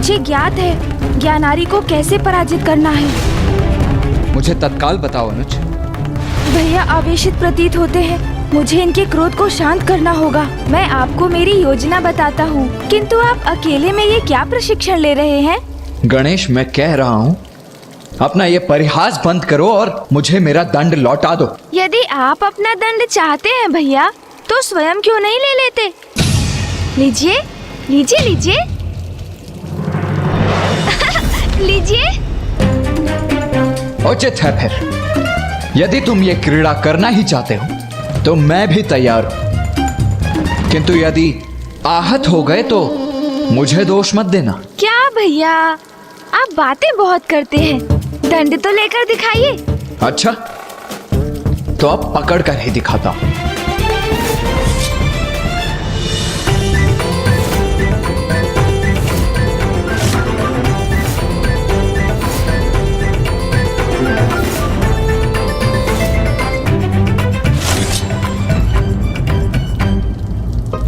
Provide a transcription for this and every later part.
मुझे ज्ञात है ज्ञानारी को कैसे पराजित करना है। मुझे तत्काल बताओ अनुज। भैया आवेशित प्रतीत होते हैं, मुझे इनके क्रोध को शांत करना होगा। मैं आपको मेरी योजना बताता हूँ, किंतु आप अकेले में ये क्या प्रशिक्षण ले रहे हैं? गणेश, मैं कह रहा हूँ अपना ये परिहास बंद करो और मुझे मेरा दंड लौटा दो। यदि आप अपना दंड चाहते हैं भैया, तो स्वयं क्यों नहीं ले लेते? लीजिए लीजिए लीजिए लीजिए। उचित है फिर। यदि तुम ये क्रीड़ा करना ही चाहते हो तो मैं भी तैयार हूं, किंतु यदि आहत हो गए तो मुझे दोष मत देना। क्या भैया, आप बातें बहुत करते हैं, दंड तो लेकर दिखाइए। अच्छा, तो अब पकड़ कर ही दिखाता हूं।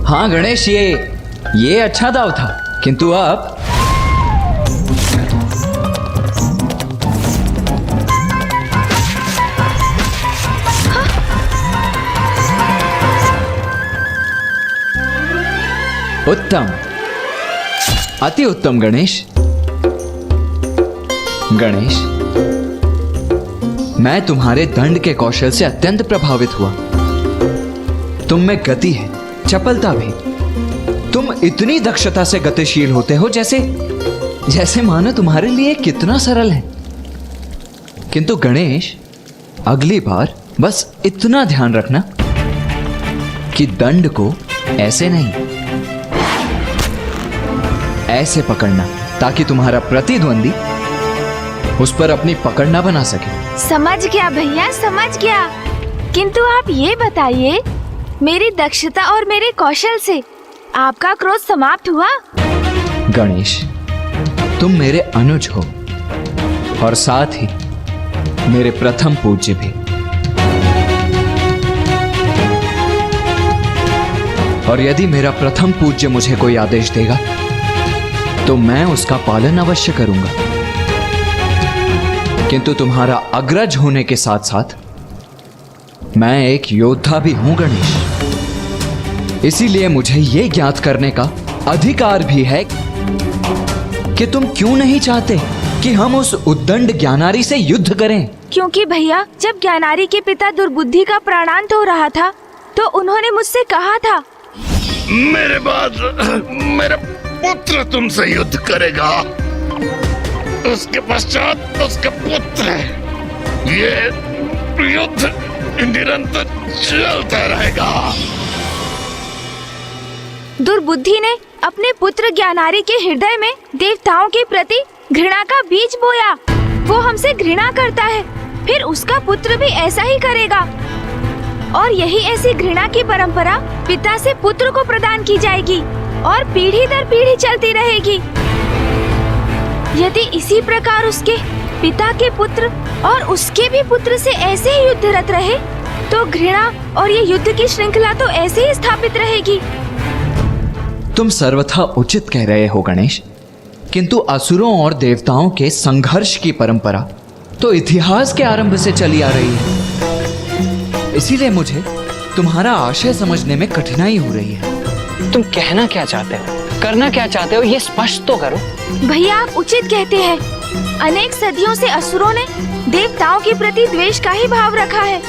हाँ गणेश, ये अच्छा दाव था, किंतु अब उत्तम, अति उत्तम गणेश। गणेश, मैं तुम्हारे दंड के कौशल से अत्यंत प्रभावित हुआ। तुम में गति है, चपलता भी। तुम इतनी दक्षता से गतिशील होते हो जैसे मानो तुम्हारे लिए कितना सरल है। किंतु गणेश, अगली बार बस इतना ध्यान रखना कि दंड को ऐसे नहीं, ऐसे पकड़ना, ताकि तुम्हारा प्रतिद्वंदी उस पर अपनी पकड़ ना बना सके। समझ गया भैया, समझ गया। किंतु आप ये बताइए, मेरी दक्षता और मेरे कौशल से आपका क्रोध समाप्त हुआ? गणेश, तुम मेरे अनुज हो और साथ ही मेरे प्रथम पूज्य भी। और यदि मेरा प्रथम पूज्य मुझे कोई आदेश देगा तो मैं उसका पालन अवश्य करूंगा। किंतु तुम्हारा अग्रज होने के साथ साथ मैं एक योद्धा भी हूं गणेश। इसीलिए मुझे यह ज्ञात करने का अधिकार भी है कि तुम क्यों नहीं चाहते कि हम उस उद्दंड ज्ञानारी से युद्ध करें। क्योंकि भैया, जब ज्ञानारी के पिता दुर्बुद्धि का प्राणांत हो रहा था तो उन्होंने मुझसे कहा था, मेरे बाद मेरा पुत्र तुमसे युद्ध करेगा, उसके पश्चात उसका पुत्र। ये युद्ध निरंतर चलता रहेगा। दुर्बुद्धि ने अपने पुत्र ज्ञानारी के हृदय में देवताओं के प्रति घृणा का बीज बोया। वो हमसे घृणा करता है, फिर उसका पुत्र भी ऐसा ही करेगा। और यही ऐसी घृणा की परंपरा पिता से पुत्र को प्रदान की जाएगी और पीढ़ी दर पीढ़ी चलती रहेगी। यदि इसी प्रकार उसके पिता के पुत्र और उसके भी पुत्र से ऐसे ही युद्धरत रहे तो घृणा और ये युद्ध की श्रृंखला तो ऐसे ही स्थापित रहेगी। तुम सर्वथा उचित कह रहे हो गणेश, किंतु असुरों और देवताओं के संघर्ष की परंपरा तो इतिहास के आरंभ से चली आ रही है। इसीलिए मुझे तुम्हारा आशय समझने में कठिनाई हो रही है। तुम कहना क्या चाहते हो, करना क्या चाहते हो, ये स्पष्ट तो करो। भैया, आप उचित कहते हैं। अनेक सदियों से असुरों ने देवताओं के प्रति द्वेष का ही भाव रखा है,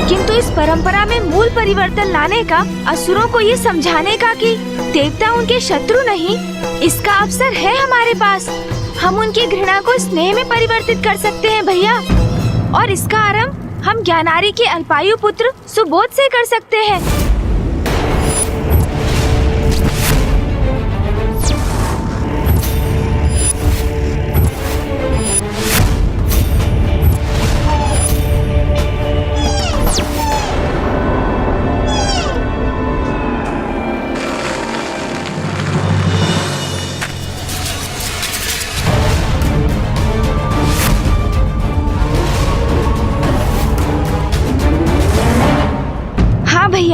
किंतु इस परंपरा में मूल परिवर्तन लाने का, असुरों को ये समझाने का कि देवता उनके शत्रु नहीं, इसका अवसर है हमारे पास। हम उनकी घृणा को स्नेह में परिवर्तित कर सकते हैं भैया, और इसका आरंभ हम ज्ञानारी के अल्पायु पुत्र सुबोध से कर सकते हैं।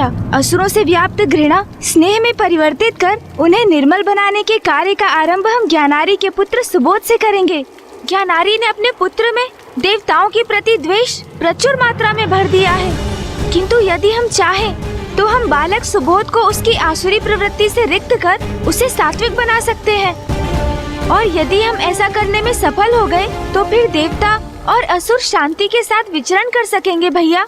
भैया, असुरों से व्याप्त घृणा स्नेह में परिवर्तित कर उन्हें निर्मल बनाने के कार्य का आरंभ हम ज्ञानारी के पुत्र सुबोध से करेंगे। ज्ञानारी ने अपने पुत्र में देवताओं के प्रति द्वेष प्रचुर मात्रा में भर दिया है, किंतु यदि हम चाहें तो हम बालक सुबोध को उसकी आसुरी प्रवृत्ति से रिक्त कर उसे सात्विक बना सकते हैं। और यदि हम ऐसा करने में सफल हो गए तो फिर देवता और असुर शांति के साथ विचरण कर सकेंगे भैया।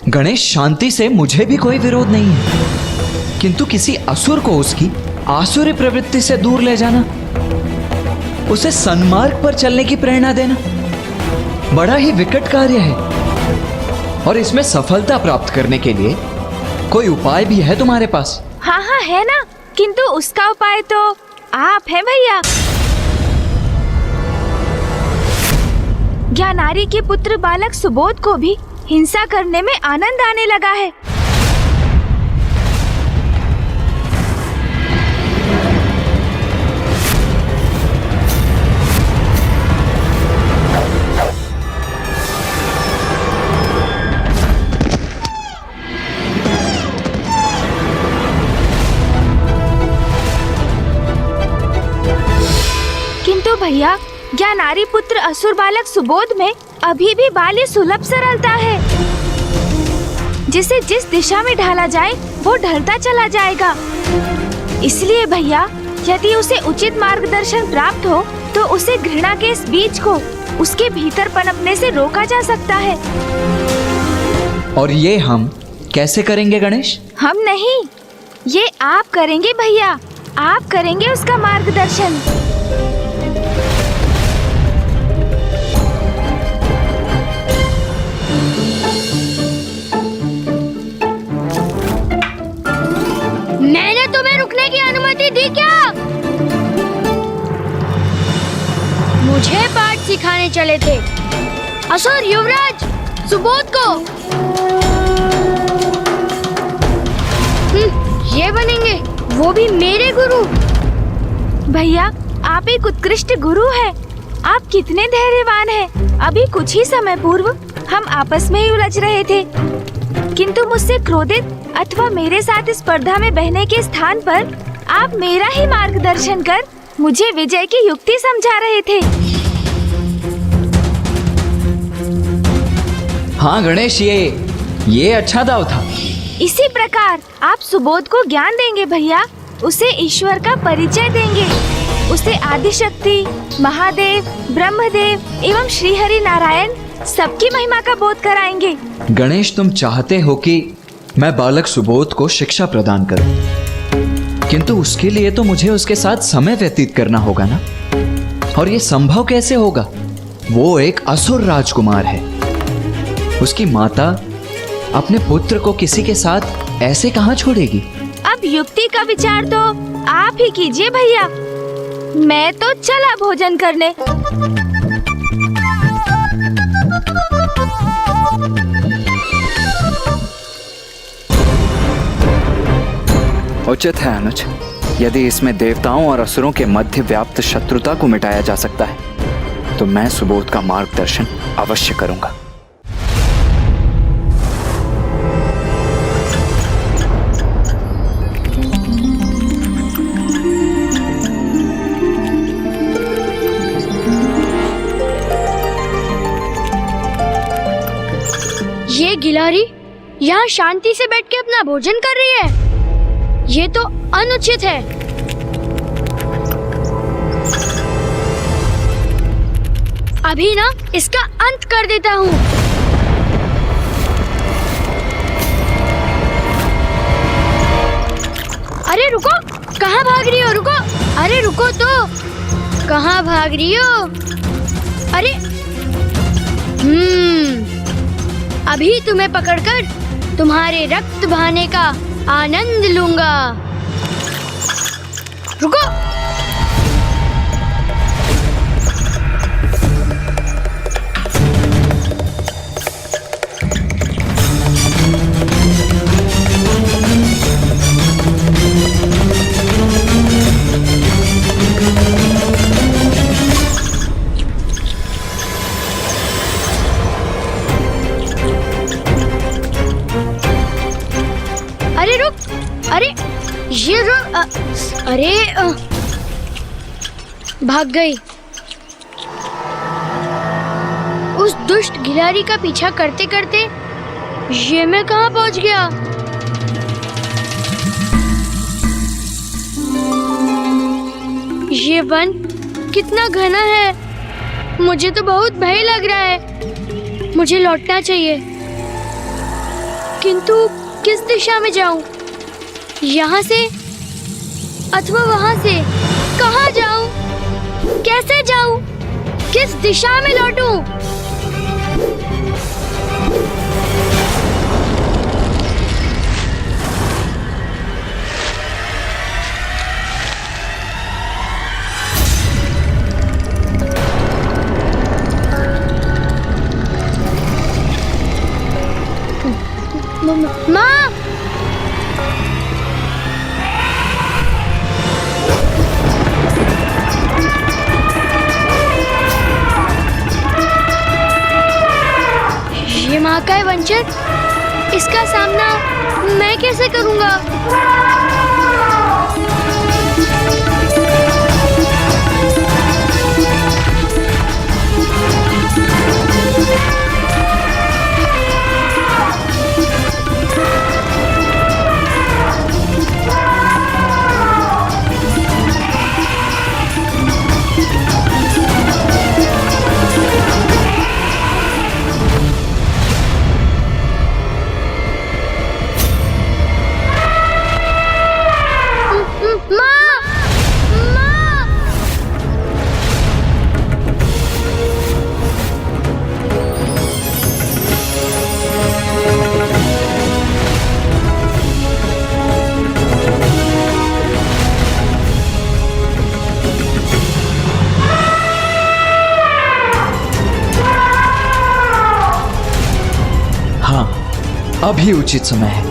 गणेश, शांति से मुझे भी कोई विरोध नहीं है, किंतु किसी असुर को उसकी आसुरी प्रवृत्ति से दूर ले जाना, उसे सन्मार्ग पर चलने की प्रेरणा देना बड़ा ही विकट कार्य है। और इसमें सफलता प्राप्त करने के लिए कोई उपाय भी है तुम्हारे पास? हाँ हाँ है ना, किंतु उसका उपाय तो आप हैं भैया। ज्ञानारी के पुत्र बालक सुबोध को भी हिंसा करने में आनंद आने लगा है। किंतु भैया, ज्ञानारी पुत्र असुर बालक सुबोध में अभी भी बाल्य सुलभ सरलता है, जिसे जिस दिशा में ढाला जाए वो ढलता चला जाएगा। इसलिए भैया, यदि उसे उचित मार्गदर्शन प्राप्त हो तो उसे घृणा के इस बीज को उसके भीतर पनपने से रोका जा सकता है। और ये हम कैसे करेंगे गणेश? हम नहीं, ये आप करेंगे भैया, आप करेंगे उसका मार्गदर्शन। मैंने तुम्हें रुकने की अनुमति दी क्या? मुझे पाठ सिखाने चले थे असुर युवराज सुबोध को। ये बनेंगे वो भी मेरे गुरु। भैया, आप एक उत्कृष्ट गुरु हैं। आप कितने धैर्यवान हैं। अभी कुछ ही समय पूर्व हम आपस में ही उलझ रहे थे, किंतु मुझसे क्रोधित अथवा मेरे साथ स्पर्धा में बहने के स्थान पर आप मेरा ही मार्गदर्शन कर मुझे विजय की युक्ति समझा रहे थे। हाँ गणेश, ये अच्छा दाव था। इसी प्रकार आप सुबोध को ज्ञान देंगे भैया, उसे ईश्वर का परिचय देंगे, उसे आदिशक्ति, महादेव, ब्रह्मदेव एवं श्री हरि नारायण सबकी महिमा का बोध कराएंगे। गणेश, तुम चाहते हो कि मैं बालक सुबोध को शिक्षा प्रदान करूं, किंतु उसके लिए तो मुझे उसके साथ समय व्यतीत करना होगा ना। और ये संभव कैसे होगा? वो एक असुर राजकुमार है। उसकी माता अपने पुत्र को किसी के साथ ऐसे कहाँ छोड़ेगी? अब युक्ति का विचार तो आप ही कीजिए भैया, मैं तो चला भोजन करने। उचित है अनुज, यदि इसमें देवताओं और असुरों के मध्य व्याप्त शत्रुता को मिटाया जा सकता है तो मैं सुबोध का मार्गदर्शन अवश्य करूंगा। ये गिलहरी यहाँ शांति से बैठ के अपना भोजन कर रही है, ये तो अनुचित है। अभी ना इसका अंत कर देता हूँ। अरे रुको, कहाँ भाग रही हो? रुको, अरे रुको तो, कहाँ भाग रही हो? अरे अभी तुम्हें पकड़कर तुम्हारे रक्त बहाने का आनंद लूंगा। रुको। अरे ये अरे भाग गई। उस दुष्ट गिलहरी का पीछा करते करते ये मैं कहाँ पहुँच गया? ये वन कितना घना है, मुझे तो बहुत भय लग रहा है। मुझे लौटना चाहिए, किंतु किस दिशा में जाऊं? यहाँ से अथवा वहाँ से? कहाँ जाऊं? कैसे जाऊं? किस दिशा में लौटूं? माँ! ये माँ का है वंचित, इसका सामना मैं कैसे करूँगा? अभी उचित समय है।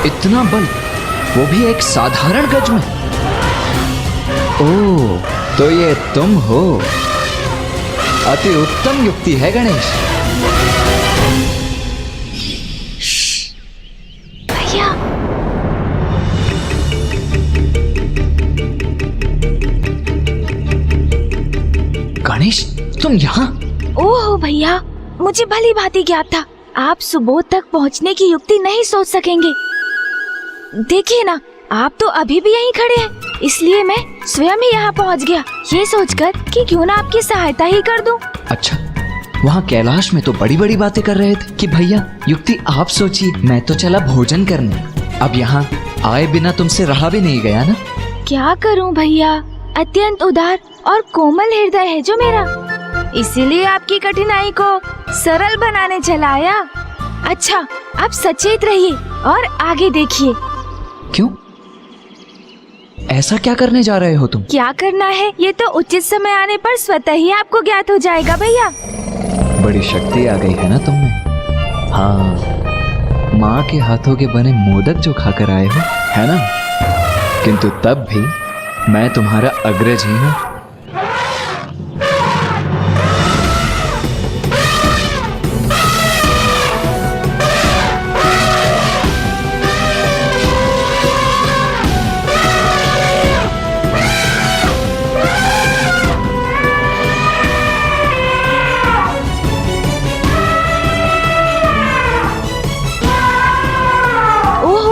इतना बल, वो भी एक साधारण गज में। ओह, तो ये तुम हो। अति उत्तम युक्ति है गणेश। भैया, गणेश, तुम यहाँ? ओह भैया, मुझे भली भांति ज्ञात था आप सुबोध तक पहुँचने की युक्ति नहीं सोच सकेंगे। देखिए ना, आप तो अभी भी यहीं खड़े हैं, इसलिए मैं स्वयं ही यहाँ पहुँच गया, ये सोचकर कि क्यों ना आपकी सहायता ही कर दूं। अच्छा, वहाँ कैलाश में तो बड़ी बड़ी बातें कर रहे थे कि भैया युक्ति आप सोचिए, मैं तो चला भोजन करने। अब यहाँ आए बिना तुमसे रहा भी नहीं गया ना। क्या करूं भैया, अत्यंत उदार और कोमल हृदय है जो मेरा, इसीलिए आपकी कठिनाई को सरल बनाने चला आया। अच्छा, आप सचेत रहिए और आगे देखिए। क्यों? ऐसा क्या करने जा रहे हो तुम? क्या करना है ये तो उचित समय आने पर स्वतः ही आपको ज्ञात हो जाएगा भैया। बड़ी शक्ति आ गई है ना तुम में। हाँ, माँ के हाथों के बने मोदक जो खाकर आए हो, है ना? किंतु तब भी मैं तुम्हारा अग्रज ही हूँ।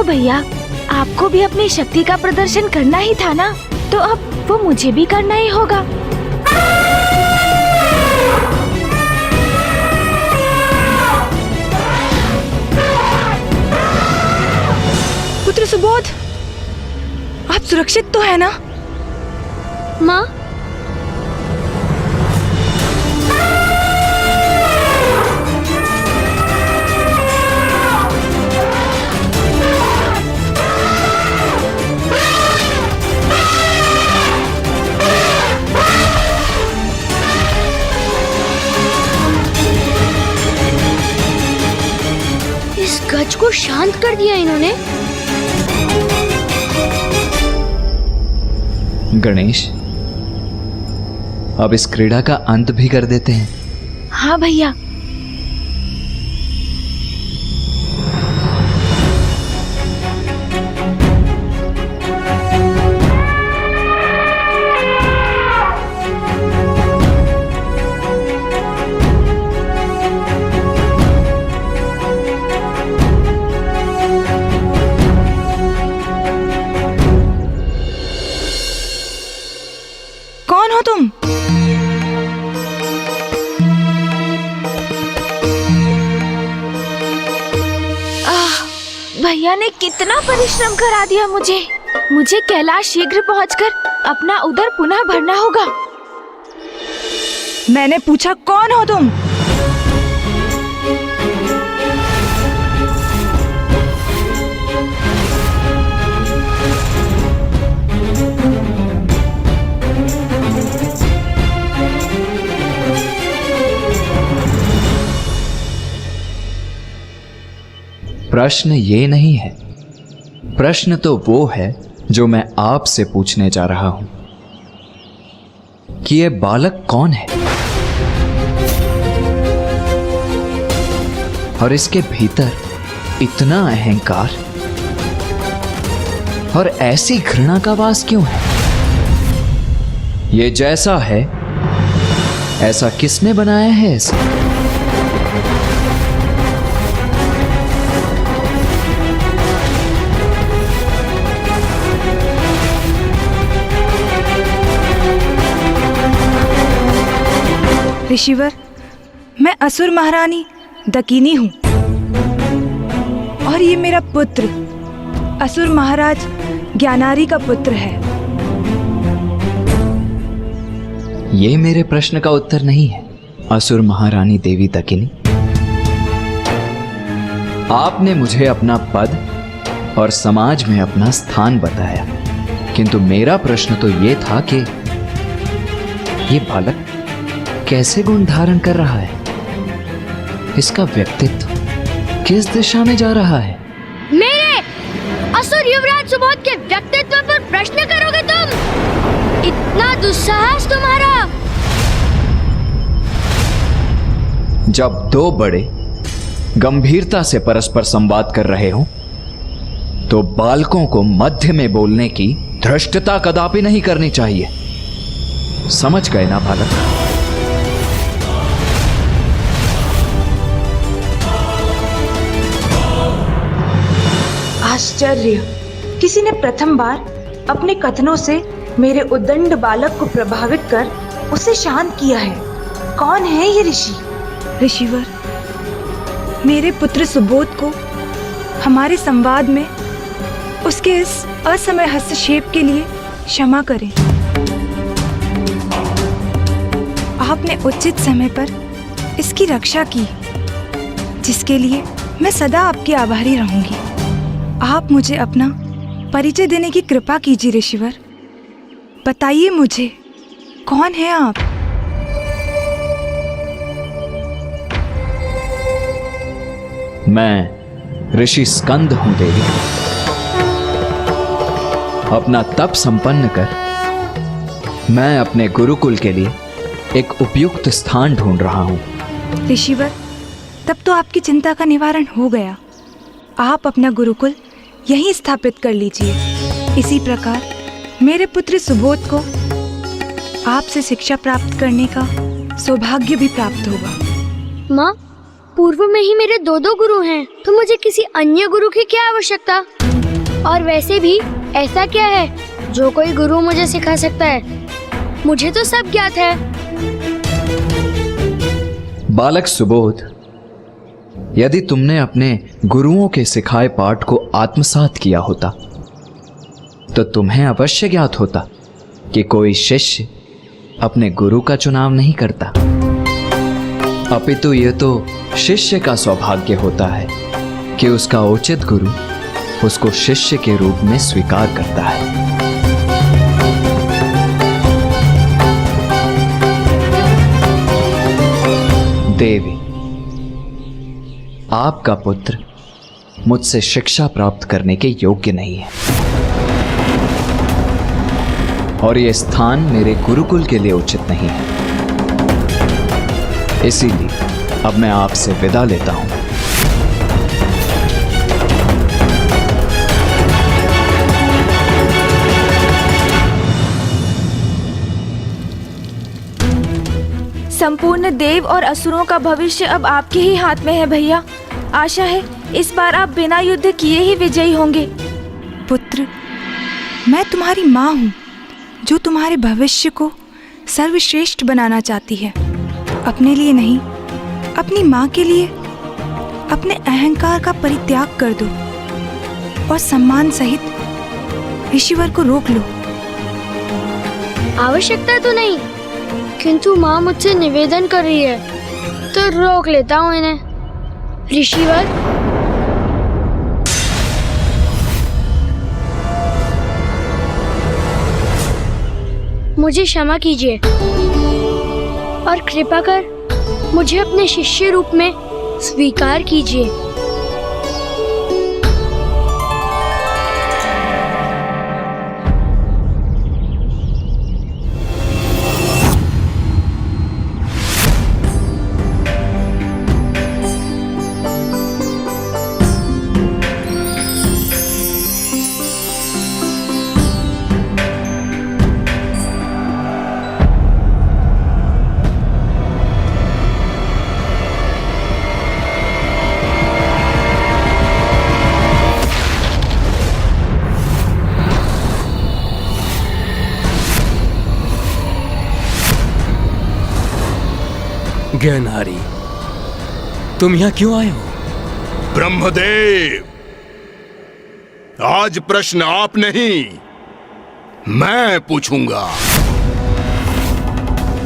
भैया, आपको भी अपनी शक्ति का प्रदर्शन करना ही था ना, तो अब वो मुझे भी करना ही होगा। पुत्र सुबोध, आप सुरक्षित तो है ना? माँ, मुझको शांत कर दिया इन्होंने। गणेश, अब इस क्रीड़ा का अंत भी कर देते हैं। हाँ भैया। कौन हो तुम? भैया ने कितना परिश्रम करा दिया मुझे कैलाश शीघ्र पहुंचकर अपना उदर पुनः भरना होगा। मैंने पूछा कौन हो तुम? प्रश्न ये नहीं है, प्रश्न तो वो है जो मैं आपसे पूछने जा रहा हूं कि ये बालक कौन है और इसके भीतर इतना अहंकार और ऐसी घृणा का वास क्यों है? ये जैसा है ऐसा किसने बनाया है इसे? ऋषिवर, मैं असुर महारानी दकिनी हूँ और ये मेरा पुत्र असुर महाराज ज्ञानारी का पुत्र है। ये मेरे प्रश्न का उत्तर नहीं है, असुर महारानी देवी दकिनी। आपने मुझे अपना पद और समाज में अपना स्थान बताया, किंतु मेरा प्रश्न तो ये था कि ये बालक कैसे गुण धारण कर रहा है, इसका व्यक्तित्व किस दिशा में जा रहा है? मेरे असुर युवराज सुबोध के व्यक्तित्व पर प्रश्न करोगे तुम? इतना दुस्साहस तुम्हारा? जब दो बड़े गंभीरता से परस्पर संवाद कर रहे हो तो बालकों को मध्य में बोलने की धृष्टता कदापि नहीं करनी चाहिए। समझ गए ना बालक? आश्चर्य, किसी ने प्रथम बार अपने कथनों से मेरे उद्दंड बालक को प्रभावित कर उसे शांत किया है। कौन है ये ऋषि? ऋषिवर, मेरे पुत्र सुबोध को हमारे संवाद में उसके इस असमय हस्तक्षेप के लिए क्षमा करें। आपने उचित समय पर इसकी रक्षा की, जिसके लिए मैं सदा आपकी आभारी रहूंगी। आप मुझे अपना परिचय देने की कृपा कीजिए ऋषिवर। बताइए मुझे, कौन है आप? मैं ऋषि स्कंद हूं देवी। अपना तप संपन्न कर मैं अपने गुरुकुल के लिए एक उपयुक्त स्थान ढूंढ रहा हूं। ऋषिवर, तब तो आपकी चिंता का निवारण हो गया। आप अपना गुरुकुल यहीं स्थापित कर लीजिए। इसी प्रकार मेरे पुत्र सुबोध को आपसे शिक्षा प्राप्त करने का सौभाग्य भी प्राप्त होगा। माँ, पूर्व में ही मेरे दो गुरु हैं, तो मुझे किसी अन्य गुरु की क्या आवश्यकता? और वैसे भी ऐसा क्या है जो कोई गुरु मुझे सिखा सकता है? मुझे तो सब ज्ञात है। बालक सुबोध, यदि तुमने अपने गुरुओं के सिखाए पाठ को आत्मसात किया होता तो तुम्हें अवश्य ज्ञात होता कि कोई शिष्य अपने गुरु का चुनाव नहीं करता, अपितु यह तो शिष्य का सौभाग्य होता है कि उसका उचित गुरु उसको शिष्य के रूप में स्वीकार करता है। देवी, आपका पुत्र मुझसे शिक्षा प्राप्त करने के योग्य नहीं है और यह स्थान मेरे गुरुकुल के लिए उचित नहीं है। इसीलिए अब मैं आपसे विदा लेता हूं। संपूर्ण देव और असुरों का भविष्य अब आपके ही हाथ में है भैया। आशा है इस बार आप बिना युद्ध किए ही विजयी होंगे। पुत्र, मैं तुम्हारी माँ हूँ जो तुम्हारे भविष्य को सर्वश्रेष्ठ बनाना चाहती है। अपने लिए नहीं, अपनी माँ के लिए अपने अहंकार का परित्याग कर दो और सम्मान सहित ऋषिवर को रोक लो। आवश्यकता तो नहीं, किंतु माँ मुझसे निवेदन कर रही है तो रोक लेता हूँ इन्हें। ऋषिवर, मुझे क्षमा कीजिए और कृपा कर मुझे अपने शिष्य रूप में स्वीकार कीजिए। ज्ञानहारी, तुम यहाँ क्यों आए हो? ब्रह्मदेव, आज प्रश्न आप नहीं, मैं पूछूंगा।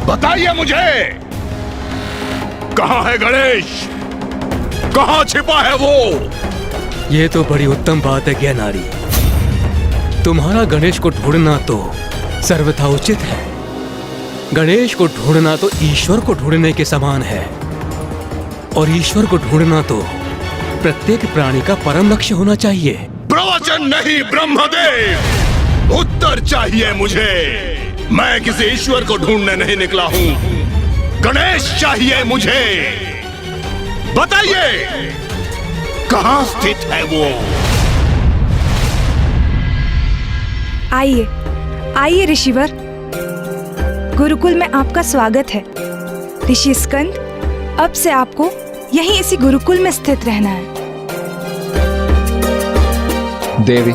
बताइए मुझे, कहाँ है गणेश? कहाँ छिपा है वो? ये तो बड़ी उत्तम बात है ज्ञानहारी। तुम्हारा गणेश को ढूंढना तो सर्वथा उचित है। गणेश को ढूंढना तो ईश्वर को ढूंढने के समान है और ईश्वर को ढूंढना तो प्रत्येक प्राणी का परम लक्ष्य होना चाहिए। प्रवचन नहीं ब्रह्मदेव, उत्तर चाहिए मुझे। मैं किसी ईश्वर को ढूंढने नहीं निकला हूँ, गणेश चाहिए मुझे। बताइए, कहाँ स्थित है वो? आइए आइए ऋषिवर, गुरुकुल में आपका स्वागत है। ऋषि स्कंद, अब से आपको यहीं इसी गुरुकुल में स्थित रहना है। देवी,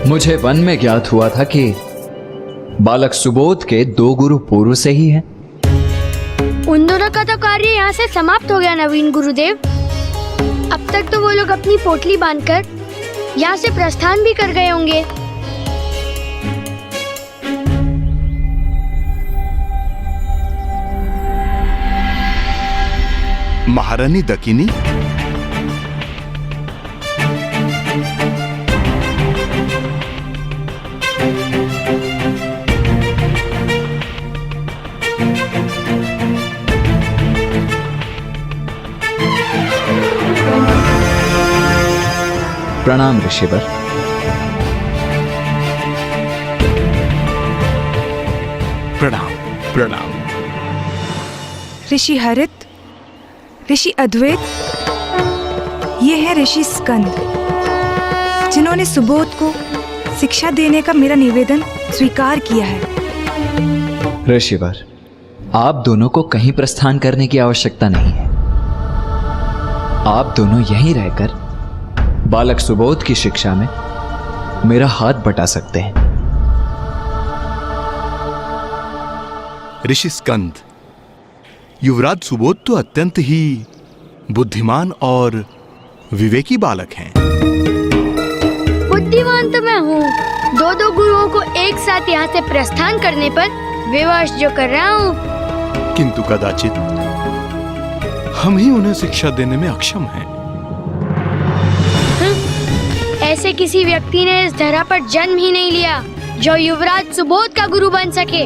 मुझे वन में ज्ञात हुआ था कि बालक सुबोध के 2 गुरु पूर्व से ही हैं। उन दोनों का तो कार्य यहाँ से समाप्त हो गया नवीन गुरुदेव। अब तक तो वो लोग अपनी पोटली बांधकर यहाँ से प्रस्थान भी कर गए होंगे। महारानी दकिनी, प्रणाम ऋषिवर। प्रणाम प्रणाम। ऋषि हरित, ऋषि अद्वैत, ये है ऋषि स्कंद, जिन्होंने सुबोध को शिक्षा देने का मेरा निवेदन स्वीकार किया है। ऋषिवर, आप दोनों को कहीं प्रस्थान करने की आवश्यकता नहीं है। आप दोनों यहीं रहकर बालक सुबोध की शिक्षा में मेरा हाथ बटा सकते हैं। ऋषि स्कंद, युवराज सुबोध तो अत्यंत ही बुद्धिमान और विवेकी बालक हैं। बुद्धिमान तो मैं हूँ। 2 गुरुओं को एक साथ यहाँ से प्रस्थान करने पर विवश जो कर रहा हूँ। किंतु कदाचित हम ही उन्हें शिक्षा देने में अक्षम हैं। ऐसे किसी व्यक्ति ने इस धरा पर जन्म ही नहीं लिया जो युवराज सुबोध का गुरु बन सके।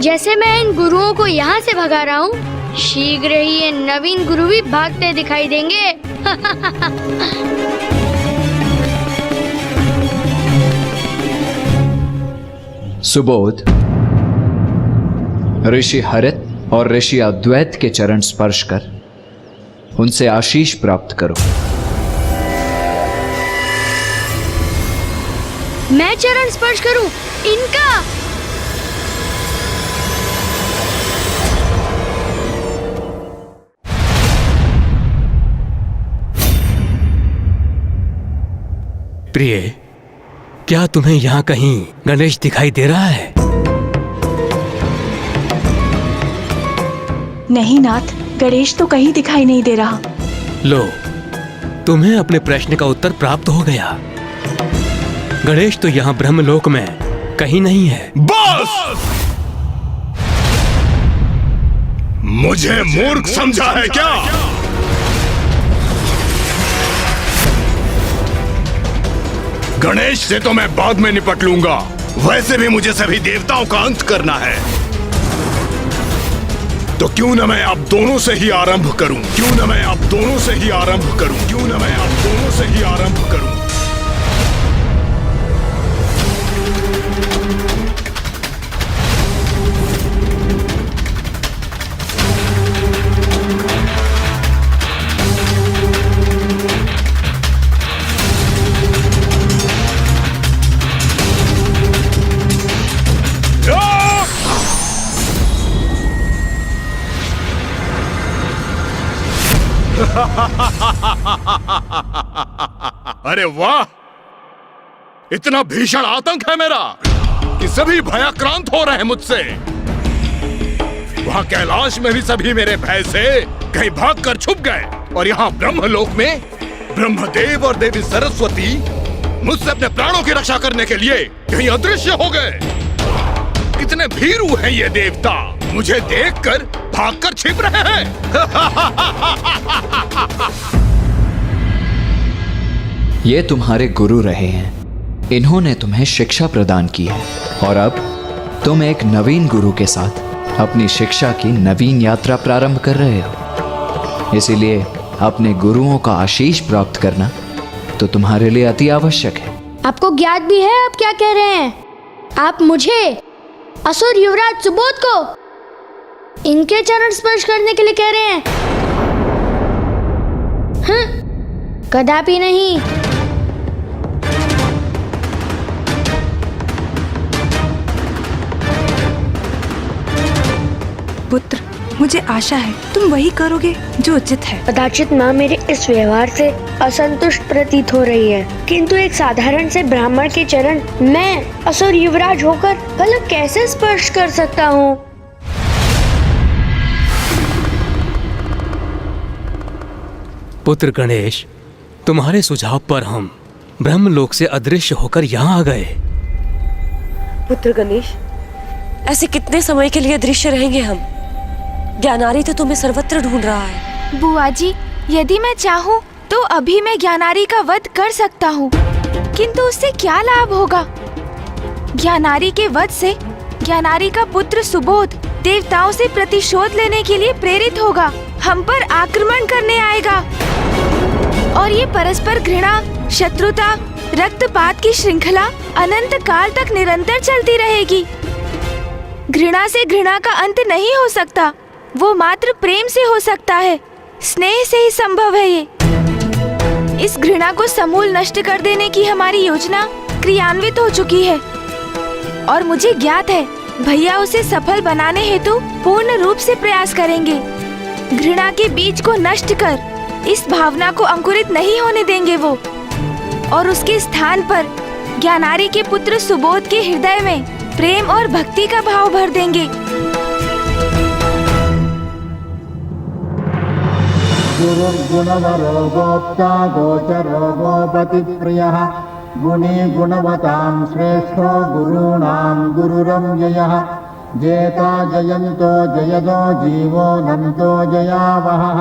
जैसे मैं इन गुरुओं को यहाँ से भगा रहा हूँ, शीघ्र ही ये नवीन गुरु भी भागते दिखाई देंगे। सुबोध, ऋषि हरित और ऋषि अद्वैत के चरण स्पर्श कर उनसे आशीष प्राप्त करो। मैं चरण स्पर्श करूं इनका? प्रिय, क्या तुम्हें यहाँ कहीं गणेश दिखाई दे रहा है? नहीं नाथ, गणेश तो कहीं दिखाई नहीं दे रहा। लो, तुम्हें अपने प्रश्न का उत्तर प्राप्त हो गया। गणेश तो यहाँ ब्रह्मलोक में कहीं नहीं है। बस! मुझे मूर्ख समझा है क्या? गणेश से तो मैं बाद में निपट लूंगा। वैसे भी मुझे सभी देवताओं का अंत करना है। तो क्यों न मैं आप दोनों से ही आरंभ करूं? क्यों न मैं आप दोनों से ही आरंभ करूं? क्यों न मैं आप दोनों से ही आरंभ करूं? अरे वाह! इतना भीषण आतंक है मेरा कि सभी भयाक्रांत हो रहे हैं मुझसे। वहां कैलाश में भी सभी मेरे भय से कहीं भागकर छुप गए, और यहाँ ब्रह्मलोक में ब्रह्मदेव और देवी सरस्वती मुझसे अपने प्राणों की रक्षा करने के लिए कहीं अदृश्य हो गए। कितने भीरू हैं ये देवता, मुझे देखकर भागकर छिप रहे हैं। ये तुम्हारे गुरु रहे हैं, इन्होंने तुम्हें शिक्षा प्रदान की है, और अब तुम एक नवीन गुरु के साथ अपनी शिक्षा की नवीन यात्रा प्रारंभ कर रहे हो। इसीलिए अपने गुरुओं का आशीष प्राप्त करना तो तुम्हारे लिए अति आवश्यक है। आपको ज्ञात भी है आप क्या कह रहे हैं? आप मुझे, असुर युवराज सुबोध को, इनके चरण स्पर्श करने के लिए कह रहे हैं? कदापि नहीं। पुत्र, मुझे आशा है तुम वही करोगे जो उचित है। कदाचित माँ मेरे इस व्यवहार से असंतुष्ट प्रतीत हो रही है, किंतु एक साधारण से ब्राह्मण के चरण मैं असुर युवराज होकर भला कैसे स्पर्श कर सकता हूँ? पुत्र गणेश, तुम्हारे सुझाव पर हम ब्रह्मलोक से अदृश्य होकर यहाँ आ गए। पुत्र गणेश, ऐसे कितने समय के लिए अदृश्य रहेंगे हम? ज्ञानारी तो तुम्हें सर्वत्र ढूंढ रहा है। बुआ जी, यदि मैं चाहूँ तो अभी मैं ज्ञानारी का वध कर सकता हूँ, किंतु उससे क्या लाभ होगा? ज्ञानारी के वध से ज्ञानारी का पुत्र सुबोध देवताओं से प्रतिशोध लेने के लिए प्रेरित होगा, हम पर आक्रमण करने आएगा, और ये परस्पर घृणा, शत्रुता, रक्तपात की श्रृंखला अनंत काल तक निरंतर चलती रहेगी। घृणा से घृणा का अंत नहीं हो सकता, वो मात्र प्रेम से हो सकता है, स्नेह से ही संभव है ये। इस घृणा को समूल नष्ट कर देने की हमारी योजना क्रियान्वित हो चुकी है, और मुझे ज्ञात है भैया उसे सफल बनाने हेतु पूर्ण रूप से प्रयास करेंगे। घृणा के बीज को नष्ट कर इस भावना को अंकुरित नहीं होने देंगे वो, और उसके स्थान पर ज्ञानारी के पुत्र सुबोध के हृदय में प्रेम और भक्ति का भाव भर देंगे। गुरुर्गुणवरो गोप्ता गोचरो गोपतिप्रियः गुणी गुणवतां श्रेष्ठो गुरूणां गुरुरव्ययः जेता जयन्तो जयदो जीवो नन्तो जयावहः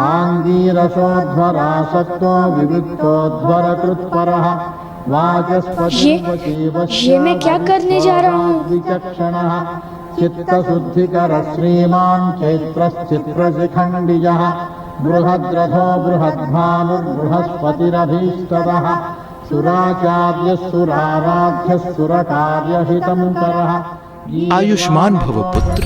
आङ्गीरसोध्वरा सत्तो विविक्तोध्वरकृत्परः ये मैं क्या करने जा रहा हूँ? चित्तशुद्धिकर श्रीमान् चैत्रश्चित्रशिखण्डियः बृहद्रथो बृहद्भानुर्बृहस्पतिरभीष्टदः सुराचार्यस्सुराराध्यस्सुरकार्यहितं करः। आयुष्मान भव पुत्र।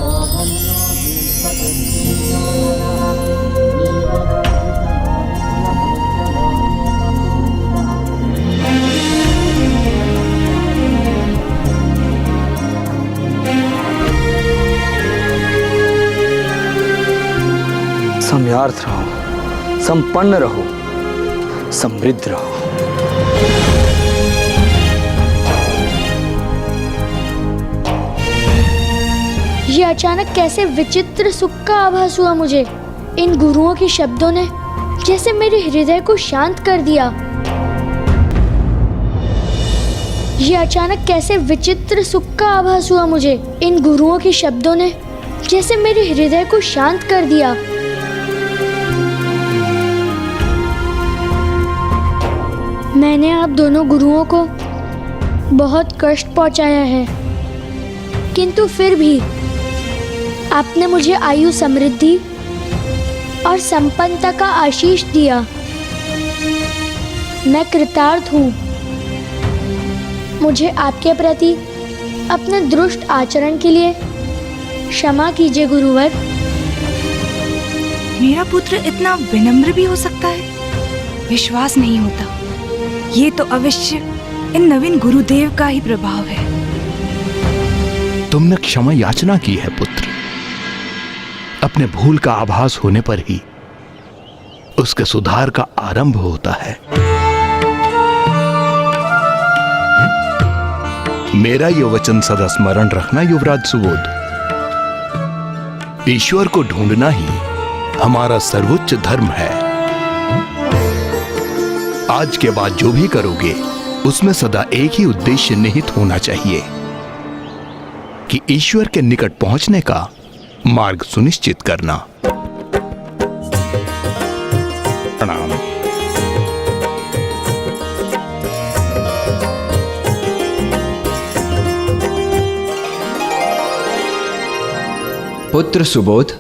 समयार्थ रहो, संपन्न रहो, समृद्ध रहो। ये अचानक कैसे विचित्र सुख का आभास हुआ मुझे। इन गुरुओं के शब्दों ने जैसे मेरे हृदय को शांत कर दिया। ये अचानक कैसे विचित्र सुख का आभास हुआ मुझे। इन गुरुओं के शब्दों ने जैसे मेरे हृदय को शांत कर दिया। मैंने आप दोनों गुरुओं को बहुत कष्ट पहुंचाया है, किंतु फिर भी आपने मुझे आयु, समृद्धि और संपन्नता का आशीष दिया। मैं कृतार्थ हूँ। मुझे आपके प्रति अपने दुष्ट आचरण के लिए क्षमा कीजिए गुरुवर। मेरा पुत्र इतना विनम्र भी हो सकता है? विश्वास नहीं होता। ये तो अवश्य इन नवीन गुरुदेव का ही प्रभाव है। तुमने क्षमा याचना की है पुत्र। अपने भूल का आभास होने पर ही उसके सुधार का आरंभ होता है। मेरा ये वचन सदा स्मरण रखना युवराज सुबोध। ईश्वर को ढूंढना ही हमारा सर्वोच्च धर्म है। आज के बाद जो भी करोगे उसमें सदा एक ही उद्देश्य निहित होना चाहिए कि ईश्वर के निकट पहुंचने का मार्ग सुनिश्चित करना। प्रणाम। पुत्र सुबोध,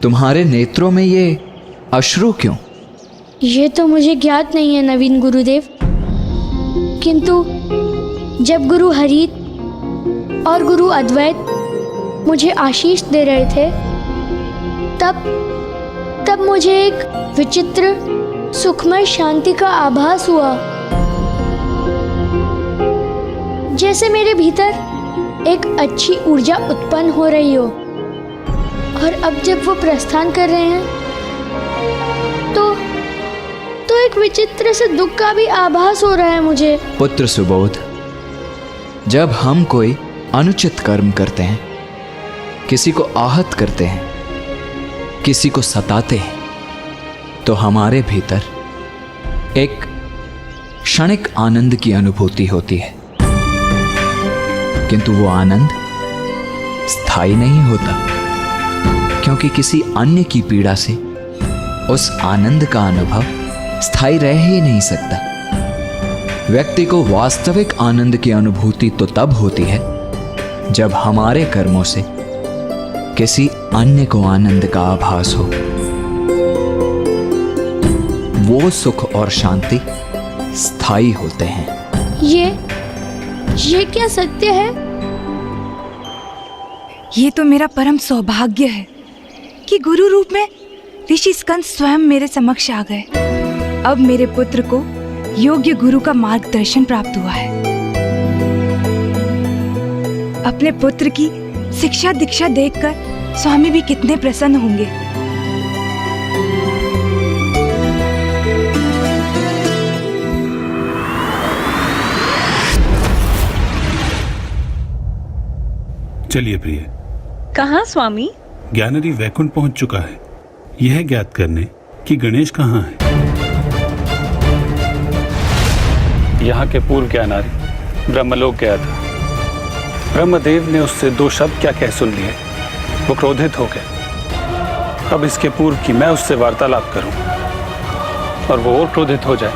तुम्हारे नेत्रों में ये अश्रु क्यों? ये तो मुझे ज्ञात नहीं है नवीन गुरुदेव, किंतु जब गुरु हरित और गुरु अद्वैत मुझे आशीष दे रहे थे तब मुझे एक विचित्र सुखमय शांति का आभास हुआ। जैसे मेरे भीतर एक अच्छी ऊर्जा उत्पन्न हो रही हो। और अब जब वो प्रस्थान कर रहे हैं तो एक विचित्र से दुख का भी आभास हो रहा है मुझे। पुत्र सुबोध, जब हम कोई अनुचित कर्म करते हैं, किसी को आहत करते हैं, किसी को सताते हैं, तो हमारे भीतर एक क्षणिक आनंद की अनुभूति होती है, किंतु वो आनंद स्थायी नहीं होता, क्योंकि किसी अन्य की पीड़ा से उस आनंद का अनुभव स्थायी रह ही नहीं सकता। व्यक्ति को वास्तविक आनंद की अनुभूति तो तब होती है जब हमारे कर्मों से किसी अन्य को आनंद का आभास हो। वो सुख और शांति स्थायी होते हैं। ये क्या सत्य है? ये तो मेरा परम सौभाग्य है कि गुरु रूप में ऋषि स्कंद स्वयं मेरे समक्ष आ गए। अब मेरे पुत्र को योग्य गुरु का मार्गदर्शन प्राप्त हुआ है। अपने पुत्र की शिक्षा दीक्षा देखकर स्वामी भी कितने प्रसन्न होंगे। चलिए प्रिय। कहाँ स्वामी? ज्ञानरी वैकुंठ पहुंच चुका है, यह ज्ञात करने कि गणेश कहाँ है। यहाँ के पूर्व ज्ञानारी ब्रह्मलोक गया था। ब्रह्मदेव ने उससे दो शब्द क्या कह सुन लिए, वो क्रोधित हो गए। अब इसके पूर्व कि मैं उससे वार्तालाप करूं और वो और क्रोधित हो जाए,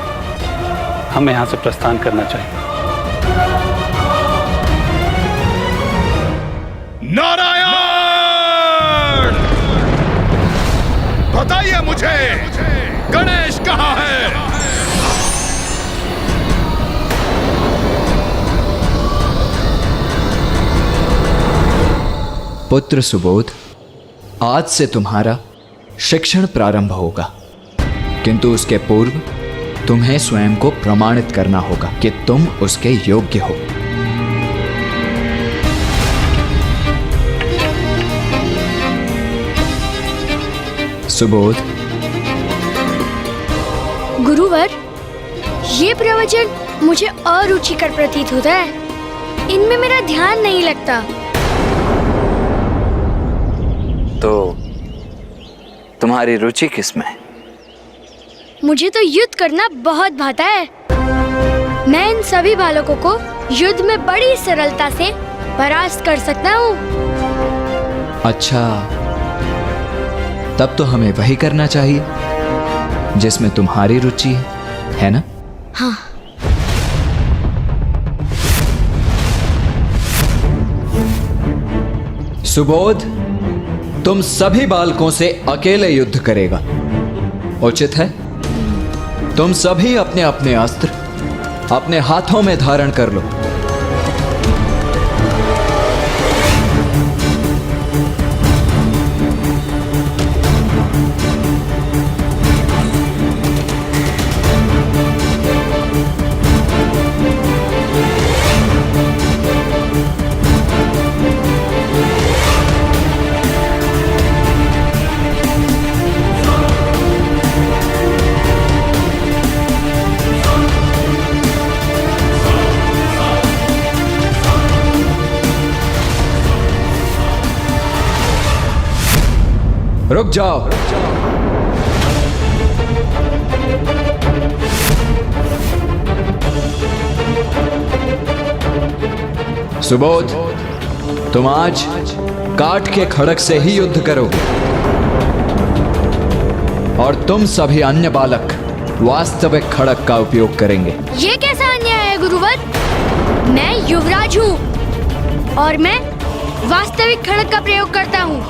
हमें यहाँ से प्रस्थान करना चाहिए। नारायण! बताइए मुझे, गणेश कहाँ है? पुत्र सुबोध, आज से तुम्हारा शिक्षण प्रारंभ होगा, किंतु उसके पूर्व तुम्हें स्वयं को प्रमाणित करना होगा कि तुम उसके योग्य हो। सुबोध। गुरुवर, ये प्रवचन मुझे अरुचिकर प्रतीत होता है। इनमें मेरा ध्यान नहीं लगता। तो तुम्हारी रुचि किसमें है? मुझे तो युद्ध करना बहुत भाता है। मैं इन सभी बालकों को युद्ध में बड़ी सरलता से परास्त कर सकता हूँ। अच्छा, तब तो हमें वही करना चाहिए जिसमें तुम्हारी रुचि है ना? हाँ। सुबोध, तुम सभी बालकों से अकेले युद्ध करेगा। उचित है? तुम सभी अपने अपने अस्त्र अपने हाथों में धारण कर लो। रुक जाओ। सुबोध, तुम आज काठ के खड़क से ही युद्ध करोगे और तुम सभी अन्य बालक वास्तविक खड़क का उपयोग करेंगे। ये कैसा अन्याय है गुरुवर? मैं युवराज हूँ और मैं वास्तविक खड़क का प्रयोग करता हूँ।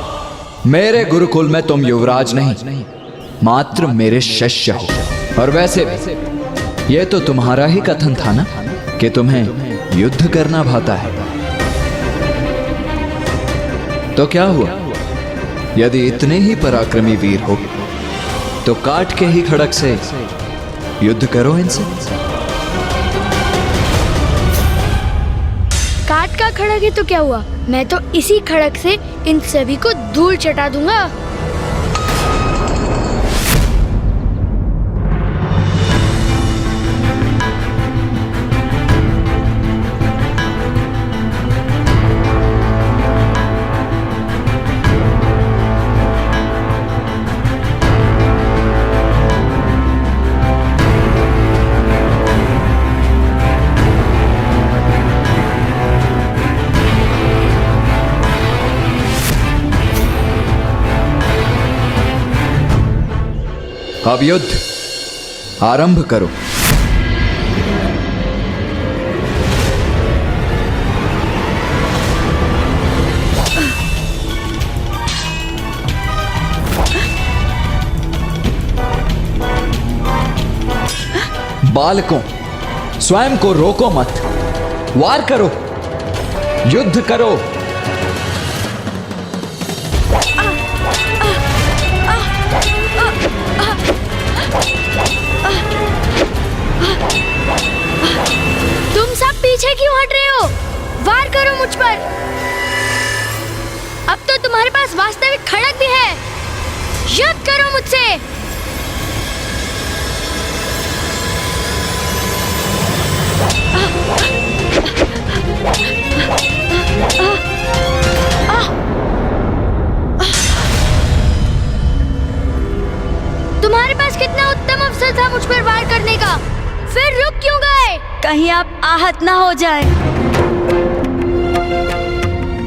मेरे गुरुकुल में तुम युवराज नहीं, मात्र मेरे शिष्य हो। और वैसे भी ये तो तुम्हारा ही कथन था ना कि तुम्हें युद्ध करना भाता है। तो क्या हुआ? यदि इतने ही पराक्रमी वीर हो तो काट के ही खड़क से युद्ध करो इनसे। काट का खड़क है तो क्या हुआ? मैं तो इसी खड़क से इन सभी को धूल चटा दूंगा। अब युद्ध आरंभ करो। बालकों, स्वयं को रोको मत, वार करो, युद्ध करो। तुम सब पीछे क्यों हट रहे हो? वार करो मुझ पर। अब तो तुम्हारे पास वास्तविक खड़क भी है। युद्ध करो मुझसे। तुम्हारे पास कितना उत्तम अवसर था मुझ पर वार करने का, फिर रुक क्यों गए? कहीं आप आहत ना हो जाए।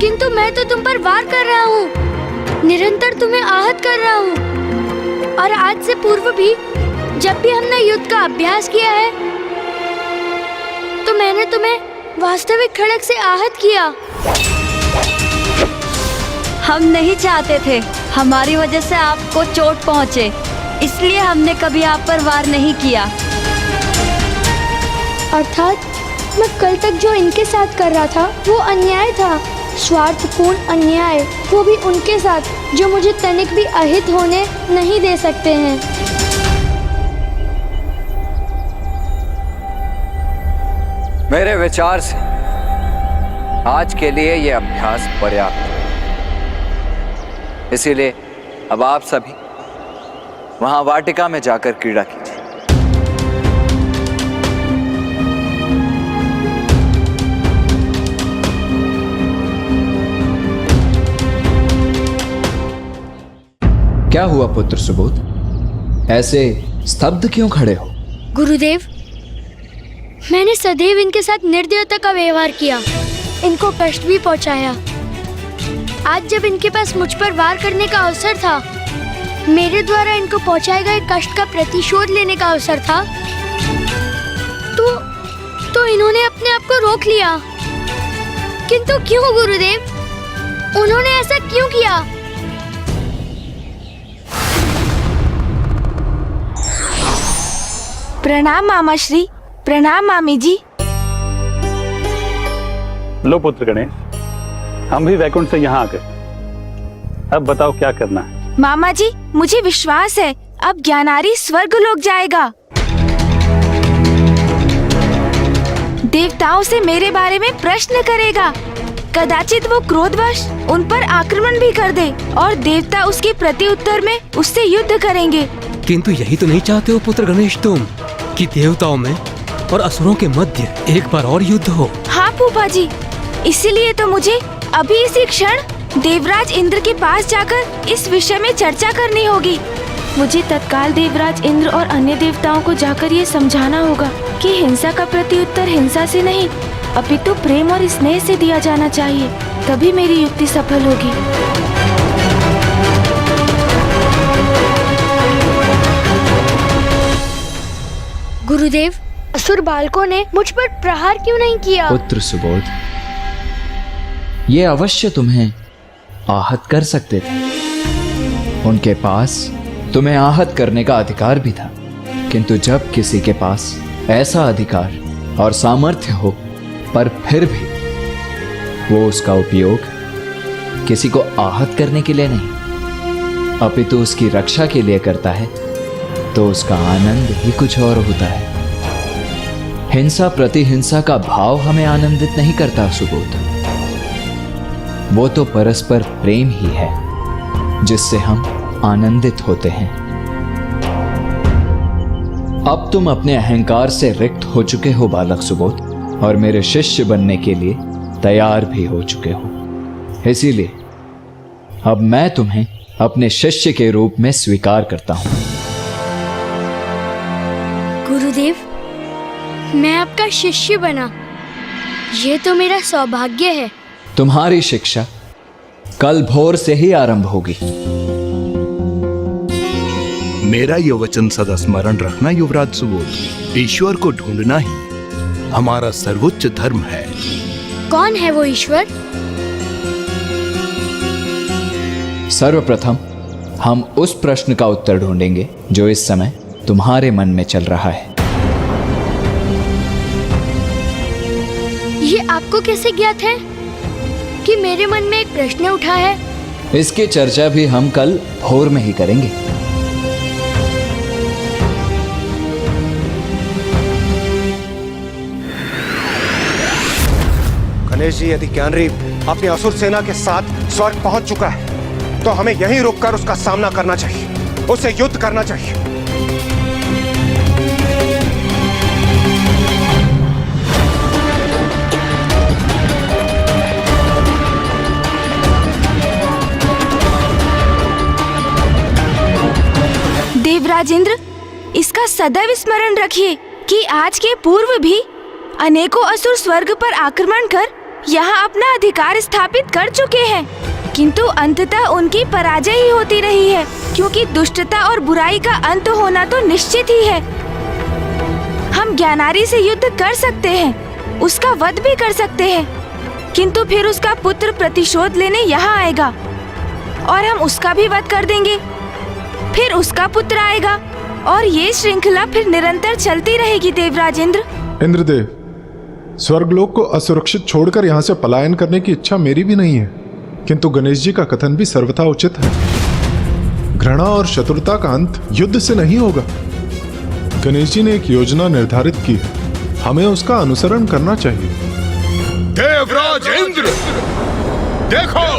किंतु मैं तो तुम पर वार कर रहा हूँ, निरंतर तुम्हें आहत कर रहा हूँ। और आज से पूर्व भी जब भी हमने युद्ध का अभ्यास किया है तो मैंने तुम्हें वास्तविक खड़क से आहत किया। हम नहीं चाहते थे हमारी वजह से आपको चोट पहुंचे, इसलिए हमने कभी आप पर वार नहीं किया। अर्थात मैं कल तक जो इनके साथ कर रहा था वो अन्याय था, स्वार्थपूर्ण अन्याय, वो भी उनके साथ जो मुझे तनिक भी अहित होने नहीं दे सकते हैं। मेरे विचार से आज के लिए ये अभ्यास पर्याप्त है। इसीलिए अब आप सभी वहां वाटिका में जाकर क्रीड़ा कीजिए। क्या हुआ पुत्र सुबोध? ऐसे स्तब्ध क्यों खड़े हो? गुरुदेव, मैंने सदैव इनके साथ निर्दयता का व्यवहार किया, इनको कष्ट भी पहुंचाया। आज जब इनके पास मुझ पर वार करने का अवसर था, मेरे द्वारा इनको पहुंचाए गए कष्ट का प्रतिशोध लेने का अवसर था, तो इन्होंने अपने आप को रोक लिया। किंतु क्यों गुरुदेव? उन्होंने ऐसा क्यों किया? प्रणाम मामा श्री। प्रणाम मामी जी। लो पुत्र गणेश, हम भी वैकुंठ से यहाँ आ गए। अब बताओ क्या करना है? मामा जी, मुझे विश्वास है अब ज्ञानारी स्वर्ग लोक जाएगा। देवताओं से मेरे बारे में प्रश्न करेगा। कदाचित वो क्रोधवश उन पर आक्रमण भी कर दे और देवता उसके प्रति उत्तर में उससे युद्ध करेंगे। किंतु यही तो नहीं चाहते हो पुत्र गणेश तुम, कि देवताओं में और असुरों के मध्य एक बार और युद्ध हो? हाँ फूफा जी, इसीलिए तो मुझे अभी इसी क्षण देवराज इंद्र के पास जाकर इस विषय में चर्चा करनी होगी। मुझे तत्काल देवराज इंद्र और अन्य देवताओं को जाकर ये समझाना होगा कि हिंसा का प्रत्युत्तर हिंसा से नहीं, अपितु प्रेम और स्नेह से दिया जाना चाहिए, तभी मेरी युक्ति सफल होगी। गुरुदेव, असुर बालकों ने मुझ पर प्रहार क्यों नहीं किया? पुत्र सुबोध, ये अवश्य तुम्हें आहत कर सकते थे। उनके पास तुम्हें आहत करने का अधिकार भी था, किंतु जब किसी के पास ऐसा अधिकार और सामर्थ्य हो पर फिर भी वो उसका उपयोग किसी को आहत करने के लिए नहीं अपितु उसकी रक्षा के लिए करता है, तो उसका आनंद ही कुछ और होता है। हिंसा प्रति हिंसा का भाव हमें आनंदित नहीं करता सुबोध, वो तो परस्पर प्रेम ही है जिससे हम आनंदित होते हैं। अब तुम अपने अहंकार से रिक्त हो चुके हो बालक सुबोध, और मेरे शिष्य बनने के लिए तैयार भी हो चुके हो। इसीलिए अब मैं तुम्हें अपने शिष्य के रूप में स्वीकार करता हूं। गुरुदेव, मैं आपका शिष्य बना, ये तो मेरा सौभाग्य है। तुम्हारी शिक्षा कल भोर से ही आरंभ होगी। मेरा यह वचन सदा स्मरण रखना युवराज सुबोध, ईश्वर को ढूंढना ही हमारा सर्वोच्च धर्म है। कौन है वो ईश्वर? सर्वप्रथम हम उस प्रश्न का उत्तर ढूंढेंगे जो इस समय तुम्हारे मन में चल रहा है। ये आपको कैसे ज्ञात है कि मेरे मन में एक प्रश्न उठा है? इसकी चर्चा भी हम कल भोर में ही करेंगे। गणेश जी, यदि ज्ञानरी अपनी असुर सेना के साथ स्वर्ग पहुंच चुका है, तो हमें यहीं रुककर उसका सामना करना चाहिए, उससे युद्ध करना चाहिए। देवराज इंद्र, इसका सदैव स्मरण रखिए कि आज के पूर्व भी अनेकों असुर स्वर्ग पर आक्रमण कर यहाँ अपना अधिकार स्थापित कर चुके हैं, किंतु अंततः उनकी पराजय ही होती रही है, क्योंकि दुष्टता और बुराई का अंत होना तो निश्चित ही है। हम ज्ञानारी से युद्ध कर सकते हैं, उसका वध भी कर सकते हैं, किंतु फिर उसका पुत्र प्रतिशोध लेने यहाँ आएगा। और हम उसका भी वध कर देंगे। फिर उसका पुत्र आएगा और ये श्रृंखला फिर निरंतर चलती रहेगी। देवराज इंद्र। इंद्रदेव, स्वर्गलोक को असुरक्षित छोड़कर यहाँ से पलायन करने की इच्छा मेरी भी नहीं है, किंतु गणेश जी का कथन भी सर्वथा उचित है। घृणा और शत्रुता का अंत युद्ध से नहीं होगा। गणेश जी ने एक योजना निर्धारित की है, हमें उसका अनुसरण करना चाहिए। देवराज इंद्र, देखो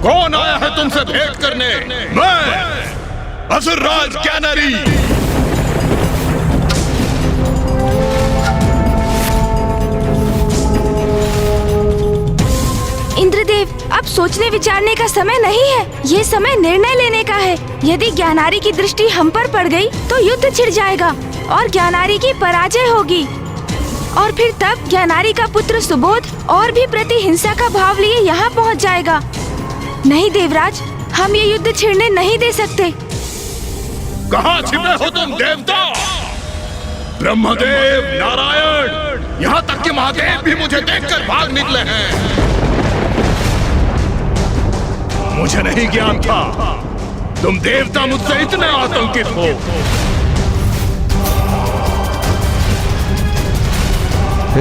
कौन आया है तुमसे भेंट करने। मैं असुरराज ज्ञानारी। इंद्रदेव, अब सोचने विचारने का समय नहीं है, ये समय निर्णय लेने का है। यदि ज्ञानारी की दृष्टि हम पर पड़ गई तो युद्ध छिड़ जाएगा और ज्ञानारी की पराजय होगी। और फिर तब ज्ञानारी का पुत्र सुबोध और भी प्रतिहिंसा का भाव लिए यहाँ पहुँच जाएगा। नहीं देवराज, हम ये युद्ध छिड़ने नहीं दे सकते। कहाँ छिपे हो तुम देवता? ब्रह्मदेव, नारायण, यहाँ तक कि महादेव भी मुझे देखकर भाग निकले हैं। मुझे नहीं ज्ञान था तुम देवता मुझसे इतने आतंकित हो।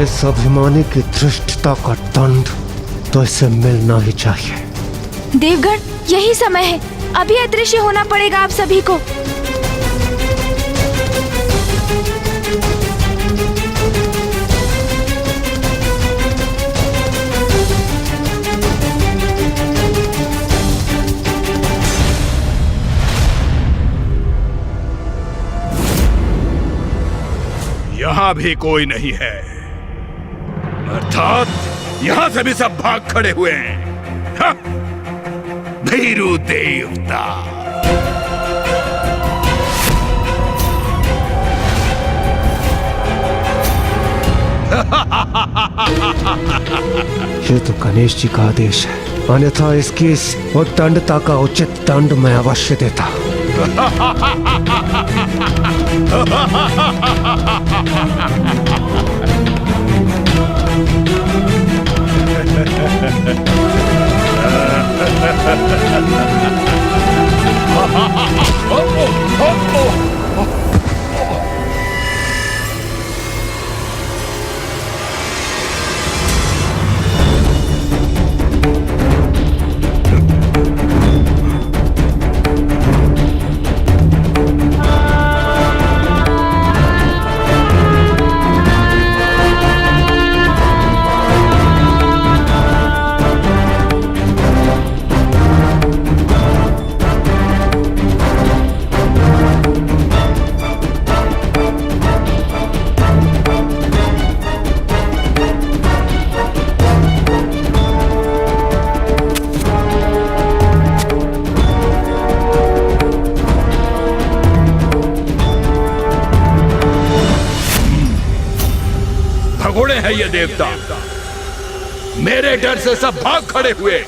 इस अभिमानी की धृष्टता का दंड तो इसे मिलना ही चाहिए। देवगण, यही समय है, अभी अदृश्य होना पड़ेगा आप सभी को। यहाँ भी कोई नहीं है, अर्थात यहाँ से भी सब भाग खड़े हुए हैं। हाँ, भीरू देवता। ये तो गणेश जी का आदेश है, अन्यथा इसकी इस उद्दंडता का उचित दंड मैं अवश्य देता। भगोड़े हैं ये देवता, मेरे डर से सब भाग खड़े हुए।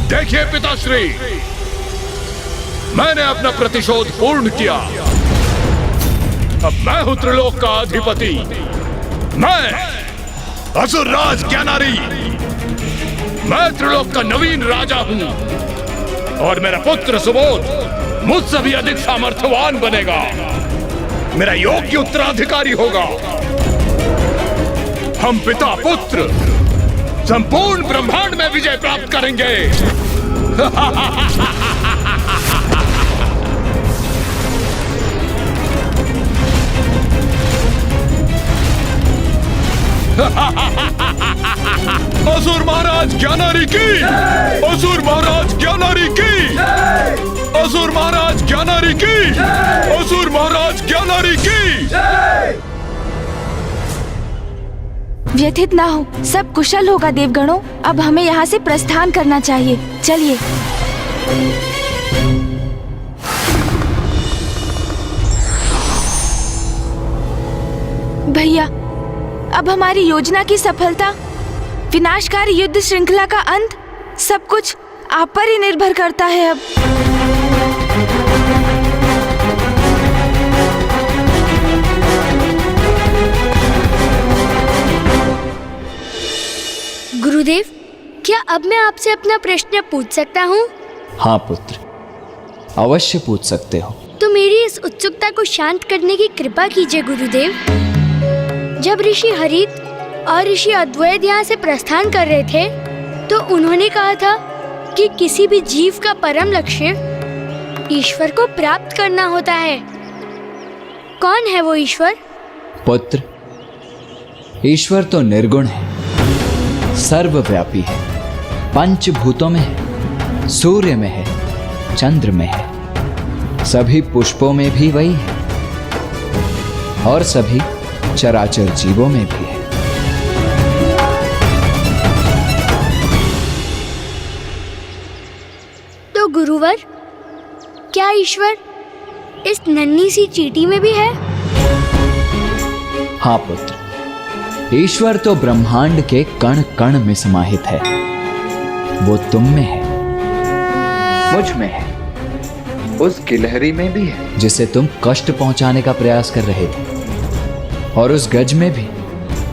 देखिए पिताश्री, मैंने अपना प्रतिशोध पूर्ण किया। अब मैं हूं त्रिलोक का अधिपति। मैं असुरराज ज्ञानारी, मैं त्रिलोक का नवीन राजा हूं और मेरा पुत्र सुबोध मुझसे भी अधिक सामर्थ्यवान बनेगा, मेरा योग्य उत्तराधिकारी होगा। हम पिता पुत्र संपूर्ण ब्रह्मांड में विजय प्राप्त करेंगे। असुर महाराज ज्ञानारी की, असुर महाराज ज्ञानारी की, असुर महाराज ज्ञानारी की, असुर महाराज ज्ञानारी की। व्यथित ना हो, सब कुशल होगा देवगणों। अब हमें यहाँ से प्रस्थान करना चाहिए, चलिए। भैया, अब हमारी योजना की सफलता, विनाशकारी युद्ध श्रृंखला का अंत, सब कुछ आप पर ही निर्भर करता है। अब गुरुदेव, क्या क्या अब मैं आपसे अपना प्रश्न पूछ सकता हूँ? हाँ पुत्र, अवश्य पूछ सकते हो। तो मेरी इस उत्सुकता को शांत करने की कृपा कीजिए गुरुदेव। जब ऋषि हरित और ऋषि अद्वैत यहाँ से प्रस्थान कर रहे थे तो उन्होंने कहा था कि किसी भी जीव का परम लक्ष्य ईश्वर को प्राप्त करना होता है। कौन है वो ईश्वर? पुत्र, ईश्वर तो निर्गुण है, सर्वव्यापी है, पंचभूतों में है, सूर्य में है, चंद्र में है, सभी पुष्पों में भी वही है और सभी चराचर जीवों में भी है। तो गुरुवर, क्या ईश्वर इस नन्ही सी चींटी में भी है? हाँ पुत्र, ईश्वर तो ब्रह्मांड के कण कण में समाहित है। वो तुम में है, मुझ में है, उस गिलहरी में भी है जिसे तुम कष्ट पहुंचाने का प्रयास कर रहे थे, और उस गज में भी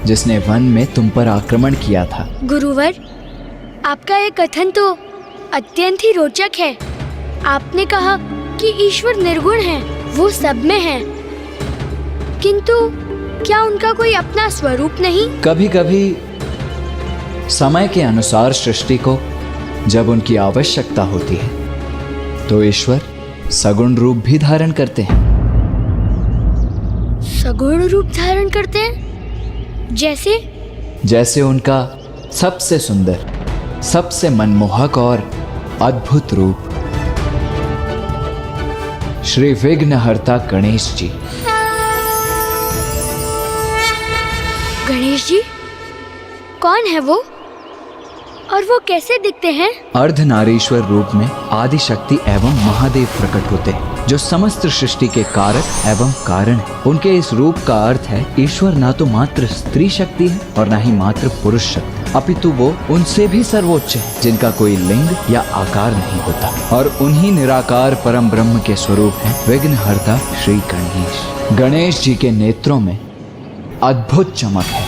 जिसने वन में तुम पर आक्रमण किया था। गुरुवर, आपका ये कथन तो अत्यंत ही रोचक है। आपने कहा कि ईश्वर निर्गुण है, वो सब में है, किंतु क्या उनका कोई अपना स्वरूप नहीं? कभी कभी समय के अनुसार सृष्टि को जब उनकी आवश्यकता होती है तो ईश्वर सगुण रूप भी धारण करते हैं। सगुण रूप धारण करते हैं? जैसे उनका सबसे सुंदर, सबसे मनमोहक और अद्भुत रूप श्री विघ्नहर्ता गणेश जी। गणेश जी कौन है वो, और वो कैसे दिखते हैं? अर्धनारीश्वर रूप में आदि शक्ति एवं महादेव प्रकट होते हैं, जो समस्त सृष्टि के कारक एवं कारण है। उनके इस रूप का अर्थ है ईश्वर ना तो मात्र स्त्री शक्ति है और ना ही मात्र पुरुष शक्ति, अपितु वो उनसे भी सर्वोच्च है, जिनका कोई लिंग या आकार नहीं होता, और उन्हीं निराकार परम ब्रह्म के स्वरूप है विघ्नहर्ता श्री गणेश। गणेश जी के नेत्रों में अद्भुत चमक है,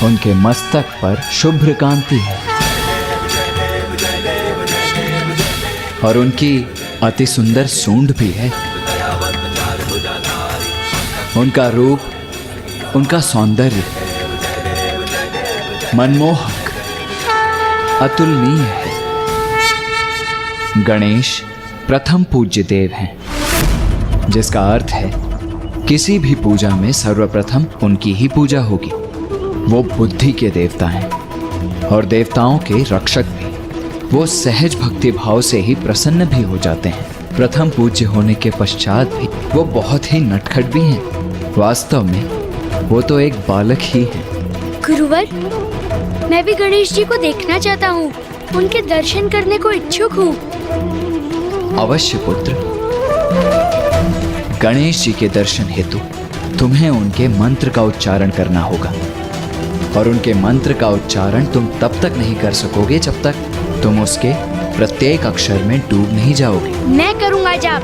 उनके मस्तक पर शुभ्र कांति है और उनकी अति सुंदर सूंड भी है। उनका रूप, उनका सौंदर्य मनमोहक, अतुलनीय है। गणेश प्रथम पूज्य देव हैं, जिसका अर्थ है किसी भी पूजा में सर्वप्रथम उनकी ही पूजा होगी। वो बुद्धि के देवता हैं और देवताओं के रक्षक भी। वो सहज भक्ति भाव से ही प्रसन्न भी हो जाते हैं। प्रथम पूज्य होने के पश्चात भी वो बहुत ही नटखट भी हैं। वास्तव में वो तो एक बालक ही है। गुरुवर, मैं भी गणेश जी को देखना चाहता हूँ, उनके दर्शन करने को इच्छुक हूँ। अवश्य पुत्र, गणेश जी के दर्शन हेतु तुम्हें उनके मंत्र का उच्चारण करना होगा, और उनके मंत्र का उच्चारण तुम तब तक नहीं कर सकोगे जब तक तुम उसके प्रत्येक अक्षर में डूब नहीं जाओगे। मैं करूँगा जाप,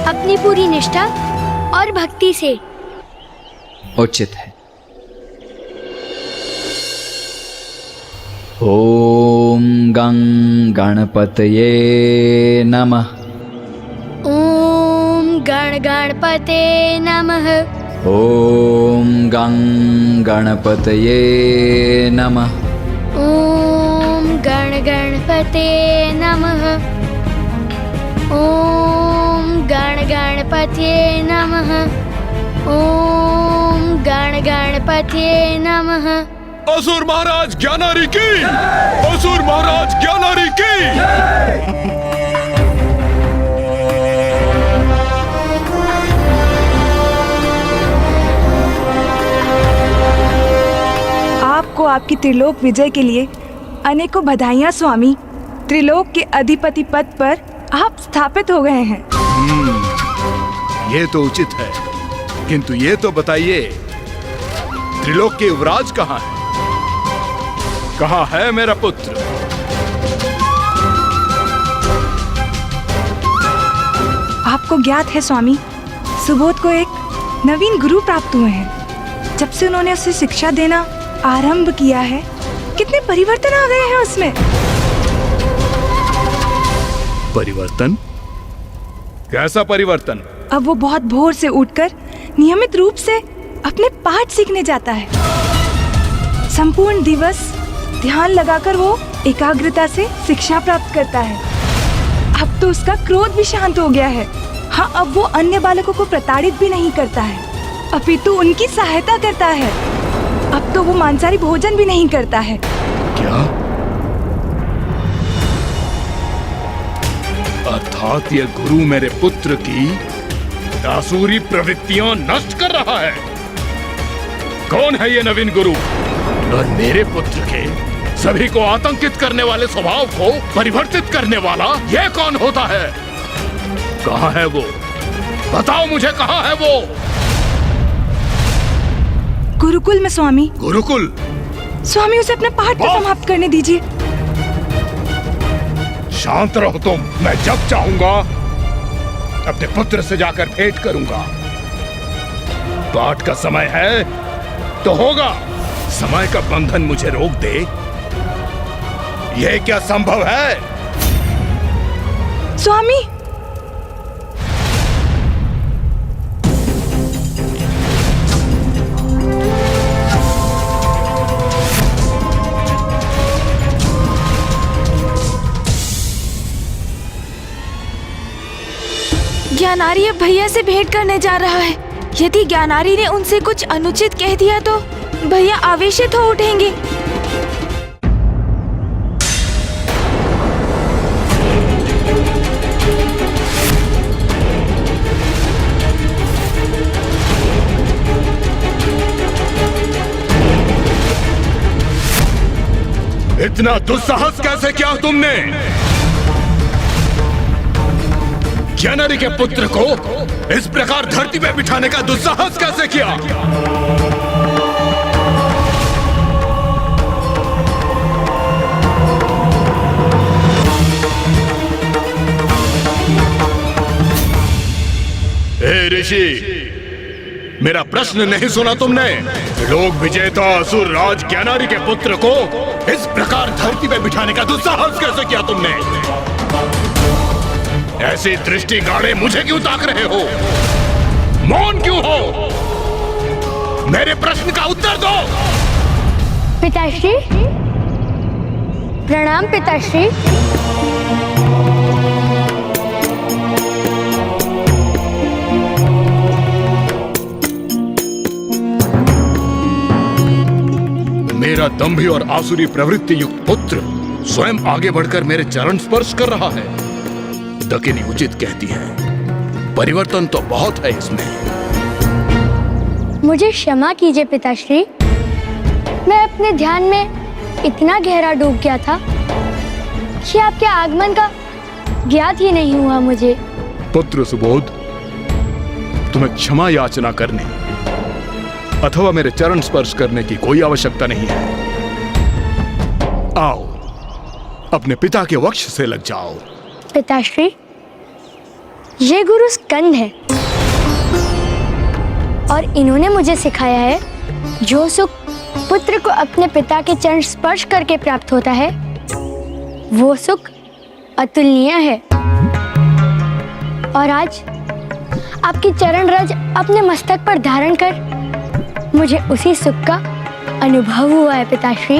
अपनी पूरी निष्ठा और भक्ति से। उचित है। ओम गं गणपतये नमः। ओम गण गणपते नमः। ओम गं गणपतये नमः। ओम गण गणपते नमः। ओम गण गणपते नमः। ओम गण गणपते नमः। असुर महाराज ज्ञानारी की, असुर महाराज ज्ञानारी की। आपको आपकी त्रिलोक विजय के लिए अनेकों बधाइयाँ स्वामी। त्रिलोक के अधिपति पद पर आप स्थापित हो गए हैं। ये तो उचित है, किंतु ये तो बताइए, त्रिलोक के युवराज कहाँ है? कहाँ है मेरा पुत्र? आपको ज्ञात है स्वामी, सुबोध को एक नवीन गुरु प्राप्त हुए हैं। जब से उन्होंने उसे शिक्षा देना आरंभ किया है, कितने परिवर्तन आ गए हैं उसमें। परिवर्तन? कैसा परिवर्तन? अब वो बहुत भोर से उठकर नियमित रूप से अपने पाठ सीखने जाता है। संपूर्ण दिवस ध्यान लगाकर वो एकाग्रता से शिक्षा प्राप्त करता है। अब तो उसका क्रोध भी शांत हो गया है। हाँ, अब वो अन्य बालकों को प्रताड़ित भी नहीं करता है, अपितु उनकी सहायता करता है। अब तो वो मांसाहारी भोजन भी नहीं करता है। क्या? अर्थात ये गुरु मेरे पुत्र की आसुरी प्रवृत्तियां नष्ट कर रहा है। कौन है ये नवीन गुरु? और मेरे पुत्र के सभी को आतंकित करने वाले स्वभाव को परिवर्तित करने वाला ये कौन होता है? कहाँ है वो? बताओ मुझे, कहाँ है वो? गुरुकुल में स्वामी। गुरुकुल? स्वामी, उसे अपने पाठ को समाप्त करने दीजिए। शांत रहो तुम। मैं जब चाहूंगा अपने पुत्र से जाकर भेंट करूंगा। पाठ का समय है तो होगा। समय का बंधन मुझे रोक दे, यह क्या संभव है? स्वामी, ज्ञानारी अब भैया से भेंट करने जा रहा है। यदि ज्ञानारी ने उनसे कुछ अनुचित कह दिया तो भैया आवेशित हो उठेंगे। इतना दुस्साहस कैसे किया तुमने? ज्ञानारी के पुत्र को इस प्रकार धरती पे बिठाने का दुस्साहस कैसे किया? हे ऋषि, मेरा प्रश्न नहीं सुना तुमने? लोक विजेता असुर राज ज्ञानारी के पुत्र को इस प्रकार धरती पे बिठाने का दुस्साहस कैसे किया तुमने? ऐसी दृष्टि गाड़े मुझे क्यों ताक रहे हो? मौन क्यों हो? मेरे प्रश्न का उत्तर दो। पिताश्री, प्रणाम पिताश्री। मेरा दंभी और आसुरी प्रवृत्ति युक्त पुत्र स्वयं आगे बढ़कर मेरे चरण स्पर्श कर रहा है। दकिनी उचित कहती है, परिवर्तन तो बहुत है इसमें। मुझे क्षमा कीजिए पिताश्री, मैं अपने ध्यान में इतना गहरा डूब गया था कि आपके आगमन का ज्ञात ही नहीं हुआ मुझे। पुत्र सुबोध, तुम्हें क्षमा याचना करने अथवा मेरे चरण स्पर्श करने की कोई आवश्यकता नहीं है। आओ, अपने पिता के वक्ष से लग जाओ। पिताश्री, ये गुरु स्कंद है और इन्होंने मुझे सिखाया है जो सुख पुत्र को अपने पिता के चरण स्पर्श करके प्राप्त होता है वो सुख अतुलनीय है। और आज आपकी चरण रज अपने मस्तक पर धारण कर मुझे उसी सुख का अनुभव हुआ है पिताश्री।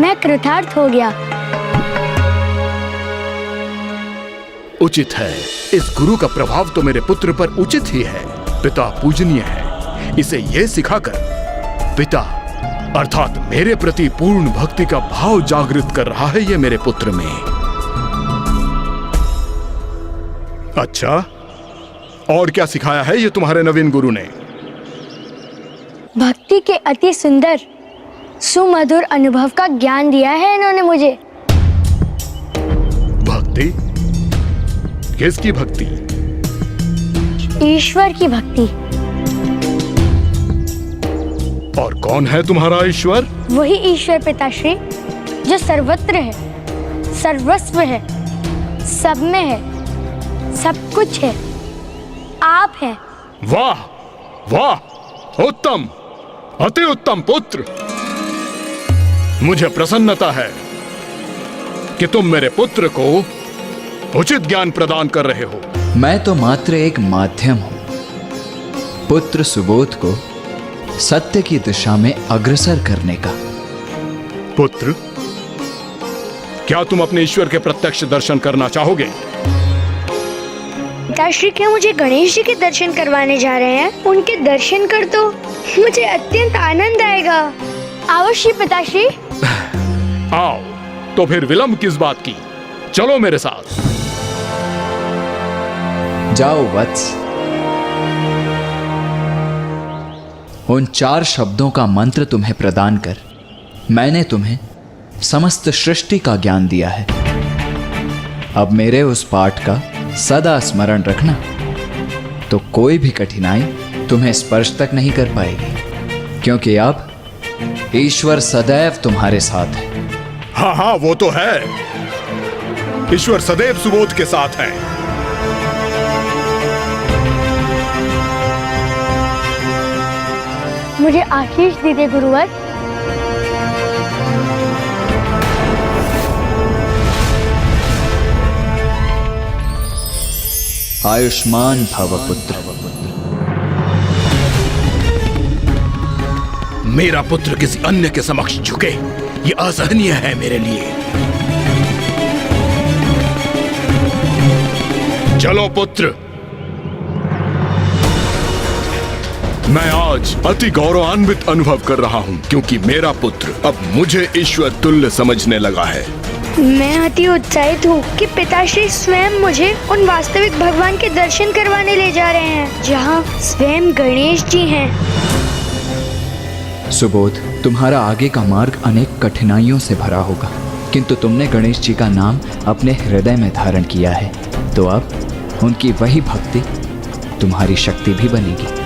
मैं कृतार्थ हो गया। उचित है, इस गुरु का प्रभाव तो मेरे पुत्र पर उचित ही है। पिता पूजनीय है, इसे यह सिखाकर पिता अर्थात मेरे प्रति पूर्ण भक्ति का भाव जागृत कर रहा है ये मेरे पुत्र में। अच्छा, और क्या सिखाया है ये तुम्हारे नवीन गुरु ने? भक्ति के अति सुंदर सुमधुर अनुभव का ज्ञान दिया है इन्होंने मुझे। भक्ति? किसकी भक्ति? ईश्वर की भक्ति। और कौन है तुम्हारा ईश्वर? वही ईश्वर पिताश्री जो सर्वत्र है, सर्वस्व है, सब में है, सब कुछ है, आप हैं। वाह वाह, उत्तम, अति उत्तम पुत्र। मुझे प्रसन्नता है कि तुम मेरे पुत्र को उचित ज्ञान प्रदान कर रहे हो। मैं तो मात्र एक माध्यम हूं, पुत्र सुबोध को सत्य की दिशा में अग्रसर करने का। पुत्र, क्या तुम अपने ईश्वर के प्रत्यक्ष दर्शन करना चाहोगे? पिताश्री क्या मुझे गणेश जी के दर्शन करवाने जा रहे हैं? उनके दर्शन कर तो मुझे अत्यंत आनंद आएगा। अवश्य पिताश्री। आओ, तो फिर विलंब किस बात की, चलो मेरे साथ। जाओ वत्स। उन 4 शब्दों का मंत्र तुम्हें प्रदान कर मैंने तुम्हें समस्त सृष्टि का ज्ञान दिया है। अब मेरे उस पाठ का सदा स्मरण रखना, तो कोई भी कठिनाई तुम्हें स्पर्श तक नहीं कर पाएगी, क्योंकि अब ईश्वर सदैव तुम्हारे साथ है। हाँ हाँ, वो तो है। ईश्वर सदैव सुबोध के साथ है। मुझे आशीष दीजिए गुरुवर। आयुष्मान भव पुत्र। मेरा पुत्र किसी अन्य के समक्ष झुके, ये असहनीय है मेरे लिए। चलो पुत्र, मैं आज अति गौरवान्वित अनुभव कर रहा हूँ, क्योंकि मेरा पुत्र अब मुझे ईश्वर तुल्य समझने लगा है। मैं अति उत्साहित हूँ कि पिताश्री स्वयं मुझे उन वास्तविक भगवान के दर्शन करवाने ले जा रहे हैं, जहाँ स्वयं गणेश जी हैं। सुबोध, तुम्हारा आगे का मार्ग अनेक कठिनाइयों से भरा होगा, किंतु तुमने गणेश जी का नाम अपने हृदय में धारण किया है, तो अब उनकी वही भक्ति तुम्हारी शक्ति भी बनेगी।